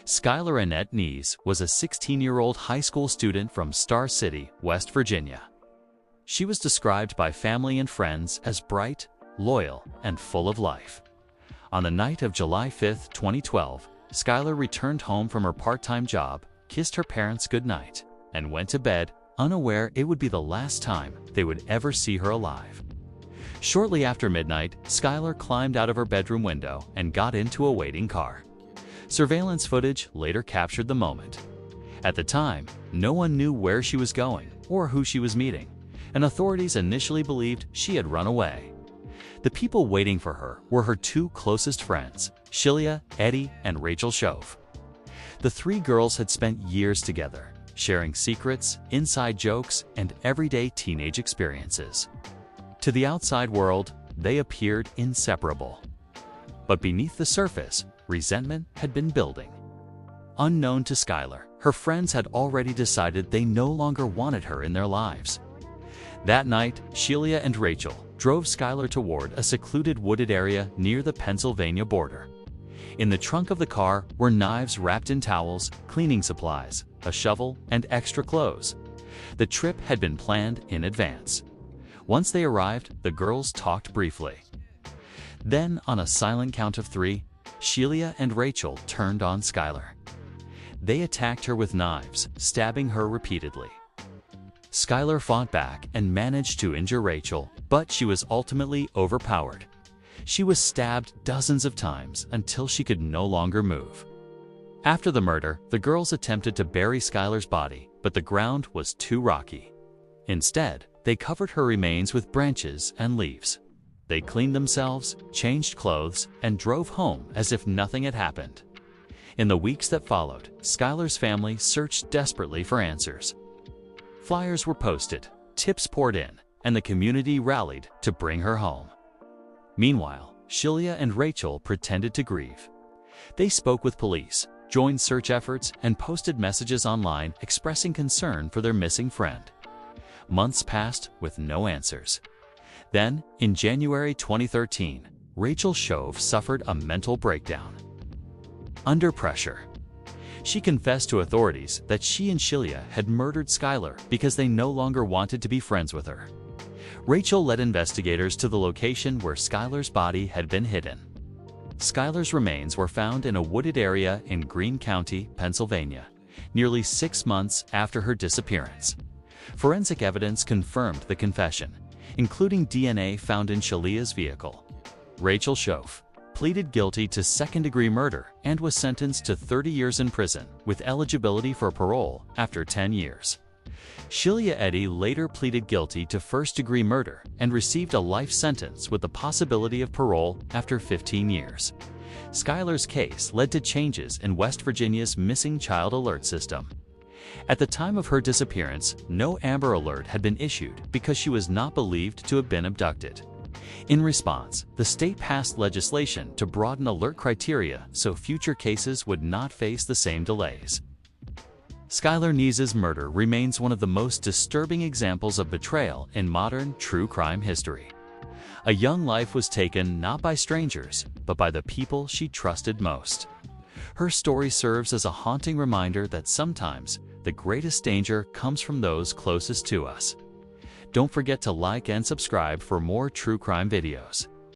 Skylar Annette Neese was a 16-year-old high school student from Star City, West Virginia. She was described by family and friends as bright, loyal, and full of life. On the night of July 5, 2012, Skylar returned home from her part-time job, kissed her parents goodnight, and went to bed, unaware it would be the last time they would ever see her alive. Shortly after midnight, Skylar climbed out of her bedroom window and got into a waiting car. Surveillance footage later captured the moment. At the time, no one knew where she was going or who she was meeting, and authorities initially believed she had run away. The people waiting for her were her two closest friends, Skylar, Eddie, and Rachel Shove. The three girls had spent years together, sharing secrets, inside jokes, and everyday teenage experiences. To the outside world, they appeared inseparable. But beneath the surface, resentment had been building. Unknown to Skylar, her friends had already decided they no longer wanted her in their lives. That night, Skylar and Rachel drove Skylar toward a secluded wooded area near the Pennsylvania border. In the trunk of the car were knives wrapped in towels, cleaning supplies, a shovel, and extra clothes. The trip had been planned in advance. Once they arrived, the girls talked briefly. Then, on a silent count of three, Skylar and Rachel turned on Skylar. They attacked her with knives, stabbing her repeatedly. Skylar fought back and managed to injure Rachel, but she was ultimately overpowered. She was stabbed dozens of times until she could no longer move. After the murder, the girls attempted to bury Skylar's body, but the ground was too rocky. Instead, they covered her remains with branches and leaves. They cleaned themselves, changed clothes, and drove home as if nothing had happened. In the weeks that followed, Skylar's family searched desperately for answers. Flyers were posted, tips poured in, and the community rallied to bring her home. Meanwhile, Skylar and Rachel pretended to grieve. They spoke with police, joined search efforts, and posted messages online expressing concern for their missing friend. Months passed with no answers. Then, in January 2013, Rachel Shove suffered a mental breakdown. Under pressure, she confessed to authorities that she and Skylar had murdered Skylar because they no longer wanted to be friends with her. Rachel led investigators to the location where Skylar's body had been hidden. Skylar's remains were found in a wooded area in Greene County, Pennsylvania, nearly 6 months after her disappearance. Forensic evidence confirmed the confession, including DNA found in Skylar's vehicle. Rachel Shove pleaded guilty to second-degree murder and was sentenced to 30 years in prison with eligibility for parole after 10 years. Skylar Eddie later pleaded guilty to first-degree murder and received a life sentence with the possibility of parole after 15 years. Skylar's case led to changes in West Virginia's missing child alert system. At the time of her disappearance, no Amber Alert had been issued because she was not believed to have been abducted. In response, the state passed legislation to broaden alert criteria so future cases would not face the same delays. Skylar Neese's murder remains one of the most disturbing examples of betrayal in modern true crime history. A young life was taken not by strangers, but by the people she trusted most. Her story serves as a haunting reminder that sometimes the greatest danger comes from those closest to us. Don't forget to like and subscribe for more true crime videos.